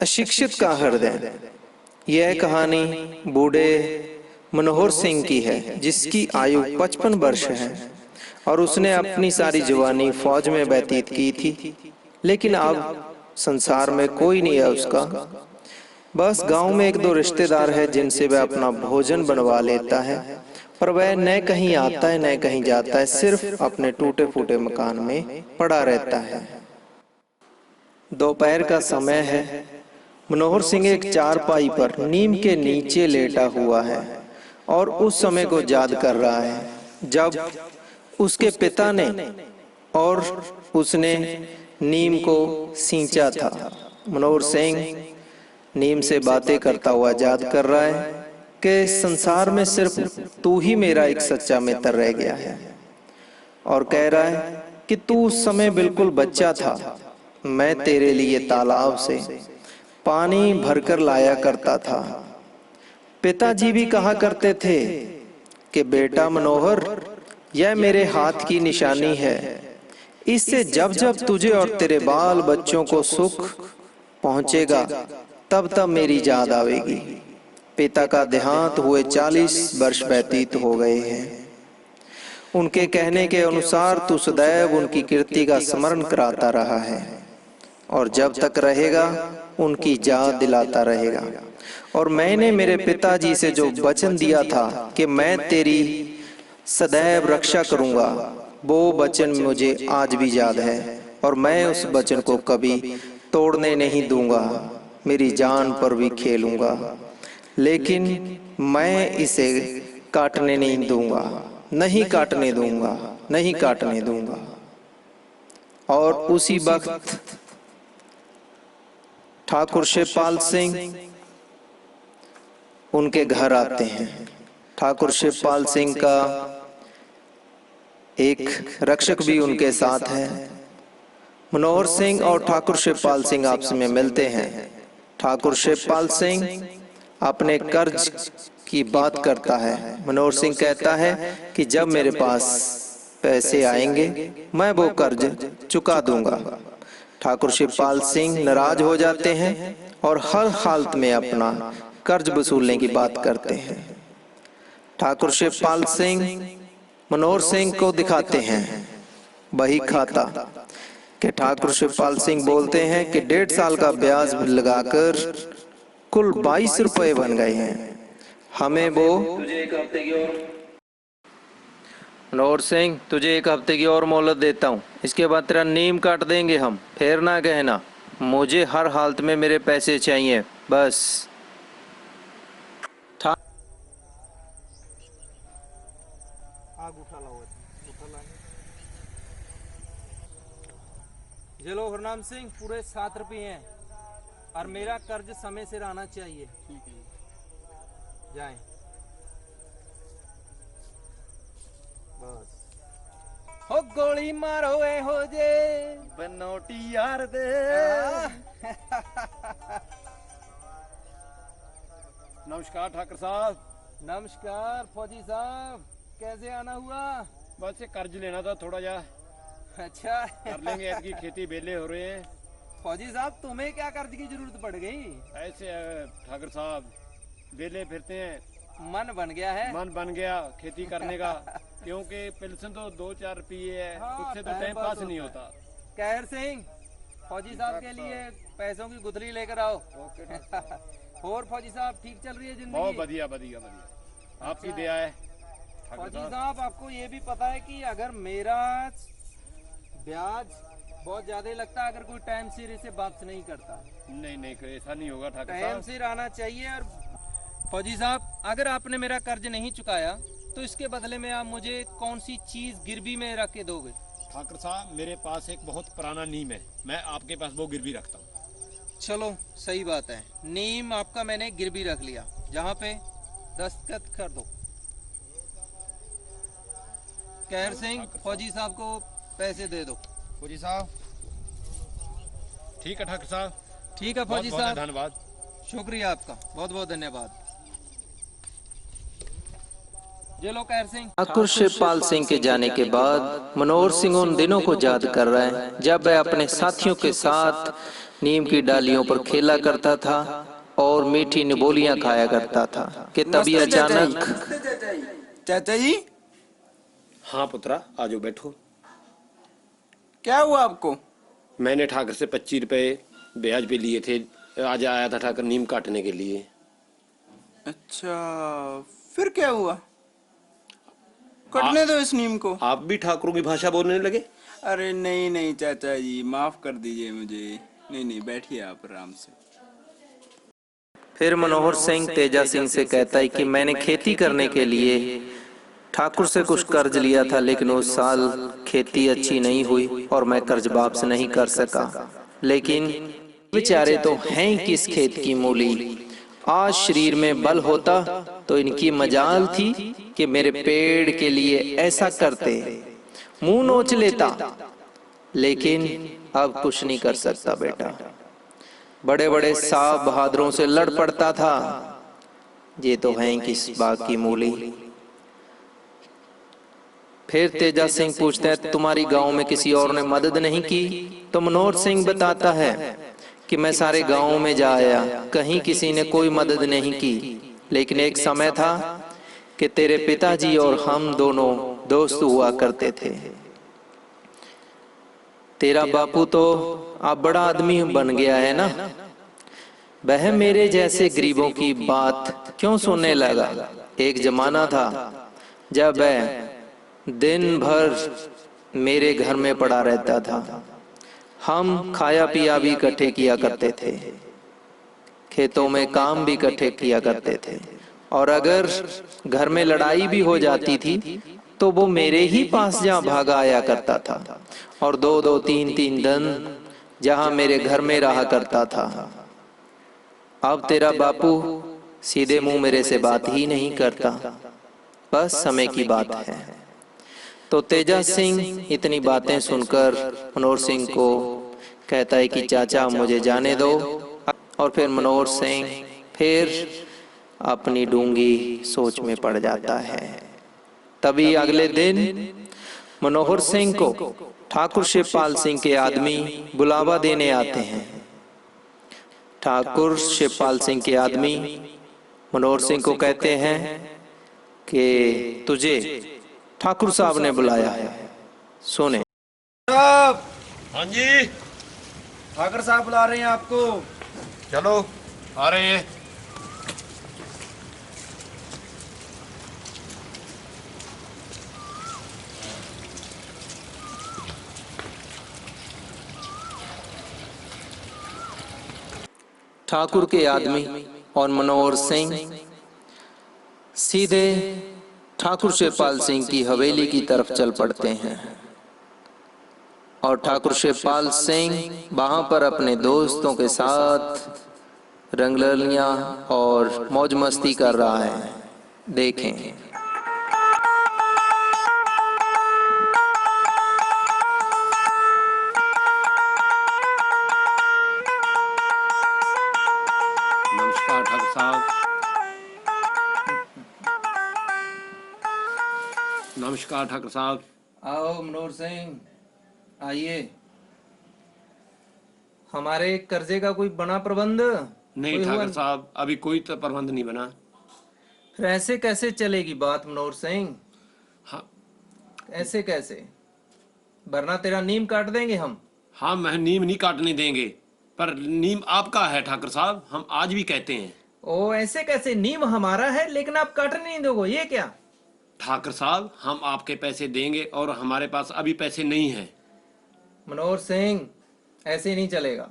अशिक्षित का हृदय। यह कहानी बूढ़े मनोहर सिंह की है, जिसकी आयु 55 वर्ष है और उसने अपनी सारी जवानी फौज में व्यतीत की थी। लेकिन अब संसार में कोई नहीं है उसका। बस गांव में एक दो रिश्तेदार है जिनसे वह अपना भोजन बनवा लेता है, पर वह न कहीं आता है न कहीं जाता है, सिर्फ अपने टूटे फूटे मकान में पड़ा रहता है। दोपहर का समय है। मनोहर सिंह एक चारपाई पर नीम के नीचे लेटा हुआ है और उस समय को याद कर रहा है जब उसके पिता ने और उसने नीम को सींचा था। मनोहर सिंह नीम से बातें करता हुआ याद कर रहा है कि संसार में सिर्फ तू ही मेरा एक सच्चा मित्र रह गया है, और कह रहा है कि तू उस समय बिल्कुल बच्चा था। मैं तेरे लिए तालाब से पानी भरकर लाया करता था। पिताजी भी कहा करते थे कि बेटा मनोहर, यह मेरे हाथ की निशानी है, इससे जब जब तुझे और तेरे बाल बच्चों को सुख पहुंचेगा तब तब मेरी याद आवेगी। पिता का देहांत हुए 40 वर्ष व्यतीत हो गए हैं। उनके कहने के अनुसार तू सदैव उनकी कीर्ति का स्मरण कराता रहा है और जब तक रहेगा उनकी याद दिलाता रहेगा। और मैंने मेरे पिताजी से जो वचन दिया था कि मैं तेरी सदैव रक्षा करूंगा, वो वचन मुझे आज भी याद है और मैं उस वचन को कभी तोड़ने नहीं दूंगा। मेरी जान पर भी खेलूंगा, लेकिन मैं इसे काटने नहीं दूंगा, नहीं काटने दूंगा, नहीं काटने दूंगा। और उसी वक्त ठाकुर शिवपाल सिंह उनके घर आते हैं। ठाकुर शिवपाल सिंह का एक रक्षक भी उनके साथ है। मनोहर सिंह और ठाकुर शिवपाल सिंह आपस में मिलते हैं। ठाकुर शिवपाल सिंह अपने कर्ज की बात करता है। मनोहर सिंह कहता है कि जब मेरे पास पैसे आएंगे मैं वो कर्ज चुका दूंगा। ठाकुर शिवपाल सिंह नाराज हो जाते हैं और हर हालत में अपना कर्ज वसूलने की बात करते हैं। ठाकुर शिवपाल सिंह मनोहर सिंह को दिखाते हैं बही खाता कि ठाकुर शिवपाल सिंह बोलते हैं कि 1.5 साल का ब्याज लगाकर कुल 22 रुपए बन गए हैं। हमें वो मनोहर सिंह तुझे 1 हफ्ते की और मोहलत देता हूँ, इसके बाद तेरा नीम काट देंगे हम। फिर ना कहना, मुझे हर हालत में मेरे पैसे चाहिए बस। ये लो हरनाम सिंह, पूरे 7 रुपये हैं और मेरा कर्ज समय से आना चाहिए। ठीक है, जाएं। बस हो गोली मारो ए हो जे बनोटी यार दे। नमस्कार ठाकुर साहब। नमस्कार फौजी साहब, कैसे आना हुआ? बस कर्ज लेना था थोड़ा जा। अच्छा कर लेंगे, ऐसी खेती बेले हो रहे हैं। फौजी साहब तुम्हें क्या कर्ज की जरूरत पड़ गई? ऐसे ठाकुर साहब बेले फिरते हैं, मन बन गया है। मन बन गया खेती करने का, क्योंकि पेंशन तो 2-4 रुपये है। हाँ, उससे तो टाइम पास नहीं होता। कहर सिंह, फौजी साहब के लिए पैसों की गुदरी लेकर आओ। और फौजी साहब ठीक चल रही है जिंदगी? बहुत बढ़िया बढ़िया बढ़िया, आपकी दया है फौजी साहब। आपको ये भी पता है कि अगर मेरा ब्याज बहुत ज्यादा लगता है अगर कोई टाइम सिर इसे वापस नहीं करता। नहीं नहीं, ऐसा नहीं होगा ठाकुर साहब, टाइम सिर आना चाहिए। और फौजी साहब, अगर आपने मेरा कर्ज नहीं चुकाया तो इसके बदले में आप मुझे कौन सी चीज गिरवी में रख के दोगे? ठाकुर साहब मेरे पास एक बहुत पुराना नीम है, मैं आपके पास वो गिरवी रखता हूँ। चलो सही बात है, नीम आपका मैंने गिरवी रख लिया, जहाँ पे दस्तखत कर दो। कहर सिंह, फौजी साहब को पैसे दे दो। फौजी साहब ठीक है ठाकुर साहब। ठीक है फौजी साहब, धन्यवाद। शुक्रिया आपका, बहुत बहुत धन्यवाद। ये लो खैर सिंह। ठाकुर शिवपाल सिंह के जाने के बाद मनोहर सिंह उन दिनों को याद कर रहा है जब वह अपने साथियों के साथ नीम की डालियों पर खेला करता था और मीठी निबोलियां खाया करता था कि तभी नमस्ते चाचा जी। अचानक चाचा जी हाँ पुत्रा, आ जाओ बैठो। क्या हुआ आपको? मैंने ठाकर से 25 रुपए ब्याज पे लिए थे। आज आया था ठाकर नीम काटने के लिए। अच्छा, फिर क्या हुआ? कटने दो इस नीम को। आप भी ठाकुरों की भाषा बोलने लगे? अरे नहीं नहीं चाचा जी, माफ कर दीजिए मुझे। नहीं नहीं, बैठिए आप आराम से। फिर मनोहर सिंह तेजा सिंह से कहता है कि मैंने खेती करने के लिए ठाकुर से कुछ कर्ज लिया था, लेकिन उस साल खेती अच्छी नहीं हुई और मैं कर्ज वापस नहीं कर सका। लेकिन बेचारे तो हैं किस खेत की मूली। आज शरीर में बल होता तो इनकी मजाल थी कि मेरे पेड़ के लिए ऐसा करते, मुंह नोच लेता, लेकिन अब कुछ नहीं कर सकता बेटा। बड़े बड़े साहब बहादुरों से लड़ पड़ता था, ये तो हैं किस बाग की मूली। फिर तेजा सिंह पूछता है तुम्हारी गांव में किसी और ने मदद नहीं की? तो मनोहर सिंह बताता है कि मैं सारे गांवों में जा आया, कहीं किसी ने कोई मदद नहीं की। लेकिन एक समय था कि तेरे पिताजी और हम दोनों दोस्त हुआ करते थे। तेरा बापू तो अब बड़ा आदमी बन गया है ना, वह मेरे जैसे गरीबों की बात क्यों सुनने लगा? एक जमाना था जब वह दिन भर मेरे घर में पड़ा रहता था। हम खाया पिया भी इकट्ठे किया करते थे, खेतों में काम भी इकट्ठे किया करते थे, और अगर घर में लड़ाई भी हो जाती थी तो वो मेरे ही पास जहाँ भागा आया करता था और दो दो तीन तीन दिन जहाँ मेरे घर में रहा करता था। अब तेरा बापू सीधे मुंह मेरे से बात ही नहीं करता, बस समय की बात है। तो तेजा सिंह इतनी बातें सुनकर मनोहर सिंह को कहता है कि चाचा मुझे जाने दो। और फिर मनोहर सिंह फिर अपनी डूंगी सोच में पड़ जाता है। तभी अगले दिन मनोहर सिंह को ठाकुर शिवपाल सिंह के आदमी बुलावा देने आते हैं। ठाकुर शिवपाल सिंह के आदमी मनोहर सिंह को कहते हैं कि तुझे ठाकुर साहब ने बुलाया है, सुने। साहब, हाँ जी, ठाकर साहब बुला रहे हैं आपको। चलो आ रहे हैं। ठाकुर के आदमी और मनोहर सिंह सीधे ठाकुर शिवपाल सिंह की हवेली की तरफ चल पड़ते हैं और ठाकुर शिवपाल सिंह वहां पर अपने दोस्तों के साथ रंगरलियां और मौज मस्ती कर रहा है। देखें। नमस्कार ठाकुर साहब। नमस्कार ठाकुर साहब। आओ मनोहर सिंह, आइए। हमारे कर्जे का कोई बना प्रबंध? नहीं कोई हुआ? ठाकुर साहब, अभी कोई तो प्रबंध नहीं बना। फिर ऐसे कैसे चलेगी बात मनोहर सिंह? हाँ ऐसे कैसे? वरना तेरा नीम काट देंगे हम। हाँ, मैं नीम नहीं काटने देंगे, पर नीम आपका है ठाकुर साहब, हम आज भी कहते हैं। ओ ऐसे कैसे? नीम हमारा है लेकिन आप काटने नहीं दोगे, ये क्या? ठाकुर साहब, हम आपके पैसे देंगे और हमारे पास अभी पैसे नहीं हैं। मनोहर सिंह, ऐसे नहीं चलेगा।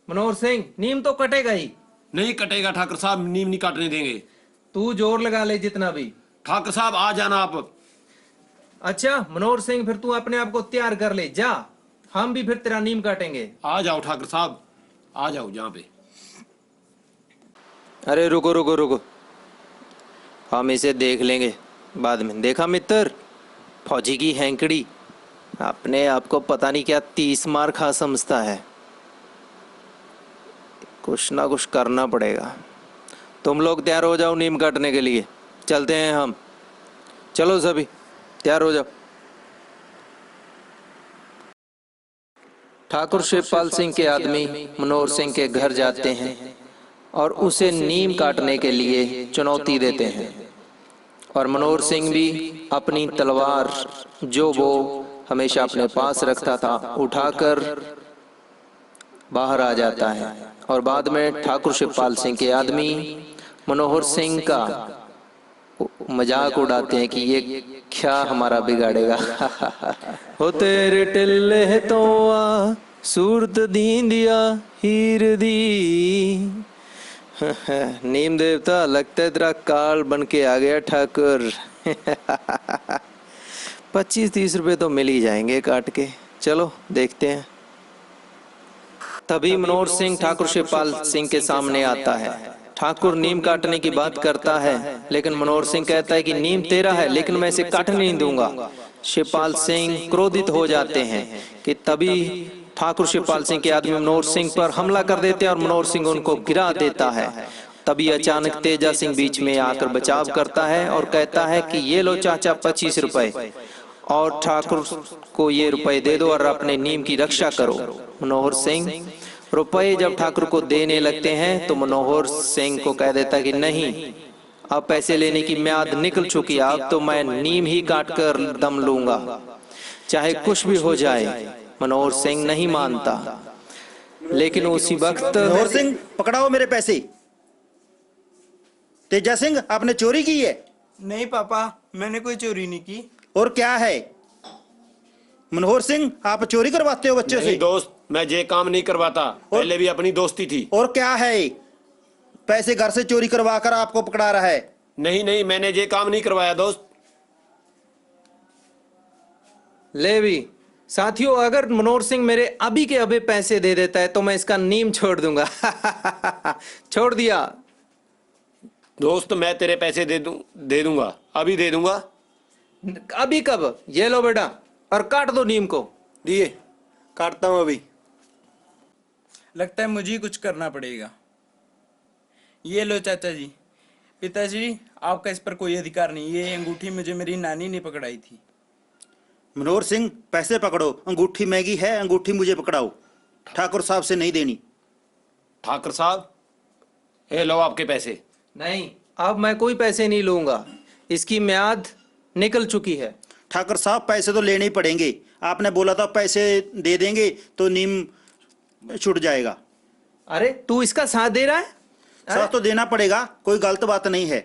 मनोहर सिंह, नीम तो कटेगा ही। नहीं कटेगा ठाकुर साहब, नीम नहीं काटने देंगे। तू जोर लगा ले जितना भी। ठाकुर साहब आ जाना आप। अच्छा मनोहर सिंह, फिर तू अपने आप को तैयार कर ले, जा। हम भी फिर तेरा नीम काटेंगे। आ जाओ ठाकुर साहब, आ जाओ जहाँ पे। अरे रुको रुको रुको, हम इसे देख लेंगे बाद में। देखा मित्र, फौजी की हैंकड़ी अपने आप को पता नहीं क्या 30 मार खा समझता है। कुछ ना कुछ करना पड़ेगा। तुम लोग तैयार हो जाओ नीम काटने के लिए। चलते हैं हम। चलो सभी तैयार हो जाओ। ठाकुर शिवपाल सिंह के आदमी मनोहर सिंह के घर जाते हैं और उसे नीम काटने के लिए चुनौती देते हैं, और मनोहर सिंह भी अपनी तलवार जो वो हमेशा अपने पास रखता था उठाकर बाहर आ जाता है। और बाद में ठाकुर शिवपाल सिंह के आदमी मनोहर सिंह का मजाक उड़ाते हैं कि ये क्या हमारा बिगाड़ेगा। हो तेरे टिल्ले तो आ सूरत दींदिया हीर दी। नीम देवता लगता है तेरा काल बन के आ गया ठाकुर। 25-30 रुपए तो मिल ही जाएंगे काट के। चलो देखते हैं। तभी मनोहर सिंह ठाकुर शिवपाल सिंह के सामने आता है। ठाकुर नीम काटने की बात करता है, लेकिन मनोहर सिंह कहता है कि नीम तेरा है लेकिन मैं इसे काटने नहीं दूंगा। शिवपाल सिंह क्रोधित हो जाते हैं कि तभी ठाकुर शिवपाल सिंह के आदमी मनोहर सिंह पर हमला कर देते हैं और मनोहर सिंह उनको गिरा देता है। तभी अचानक तेजा सिंह बीच में आकर बचाव करता है और कहता है कि ये लो चाचा 25 रुपए, और ठाकुर को ये रुपए दे दो और अपने नीम की रक्षा करो। मनोहर सिंह रुपए जब ठाकुर को देने लगते हैं तो मनोहर सिंह को कह देता है कि नहीं, अब पैसे लेने की म्याद निकल चुकी है, अब तो मैं नीम ही काट कर दम लूंगा, चाहे कुछ भी हो जाए। मनोहर सिंह नहीं मानता, लेकिन उसी वक्त मनोहर सिंह पकड़ाओ मेरे पैसे। तेजा सिंह आपने चोरी की है? नहीं पापा, मैंने कोई चोरी नहीं की। और क्या है? मनोहर सिंह आप चोरी करवाते हो बच्चों से? नहीं दोस्त, मैं ये काम नहीं करवाता, पहले भी अपनी दोस्ती थी। और क्या है? पैसे घर से चोरी करवा कर आपको पकड़ा रहा है? नहीं नहीं, मैंने ये काम नहीं करवाया दोस्त। ले भी साथियों, अगर मनोहर सिंह मेरे अभी के अभी पैसे दे देता है तो मैं इसका नीम छोड़ दूंगा। छोड़ दिया। दोस्त मैं तेरे पैसे दे दूंगा, अभी दे दूंगा। अभी कब? ये लो बेटा और काट दो नीम को। दिए, काटता हूं अभी। लगता है मुझे ही कुछ करना पड़ेगा। ये लो चाचा जी। पिताजी, आपका इस पर कोई अधिकार नहीं। ये अंगूठी मुझे मेरी नानी ने पकड़ाई थी। मनोहर सिंह पैसे पकड़ो, अंगूठी महंगी है, अंगूठी मुझे पकड़ाओ, ठाकुर साहब से नहीं देनी। ठाकुर साहब, ये लो आपके पैसे। नहीं, अब मैं कोई पैसे नहीं लूंगा, इसकी म्याद निकल चुकी है। ठाकुर साहब पैसे तो लेने ही पड़ेंगे, आपने बोला था पैसे दे देंगे तो नीम छूट जाएगा। अरे तू इसका साथ दे रहा है? साथ तो देना पड़ेगा, कोई गलत बात नहीं है।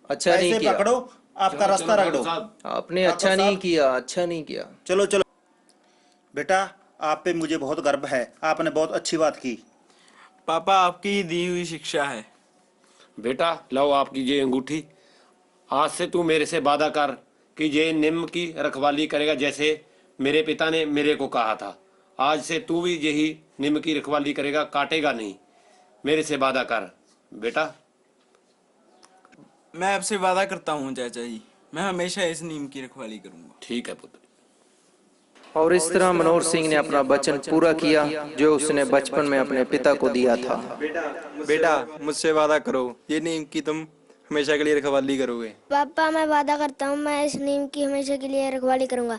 अच्छा नहीं पैसे किया पकड़ो, आपका रास्ता रगड़ो। आपने, अच्छा नहीं किया, अच्छा नहीं किया। चलो चलो बेटा, आप पे मुझे बहुत गर्व है, आपने बहुत अच्छी बात की। पापा, आपकी ही दी हुई शिक्षा है। बेटा लो आपकी ये अंगूठी। आज से तू मेरे से वादा कर कि ये निम्न की रखवाली करेगा, जैसे मेरे पिता ने मेरे को कहा था। आज से तू भी यही निम्न की रखवाली करेगा, काटेगा नहीं। मेरे से वादा कर बेटा। मैं आपसे वादा करता हूँ चाचा जी, मैं हमेशा इस नीम की रखवाली करूंगा। ठीक है पुत्र। और इस तरह मनोहर सिंह ने अपना वचन पूरा किया जो उसने बचपन में अपने पिता को दिया था। बेटा मुझसे वादा करो, ये नीम की तुम हमेशा के लिए रखवाली करोगे। पापा मैं वादा करता हूँ मैं इस नीम की हमेशा के लिए रखवाली करूंगा।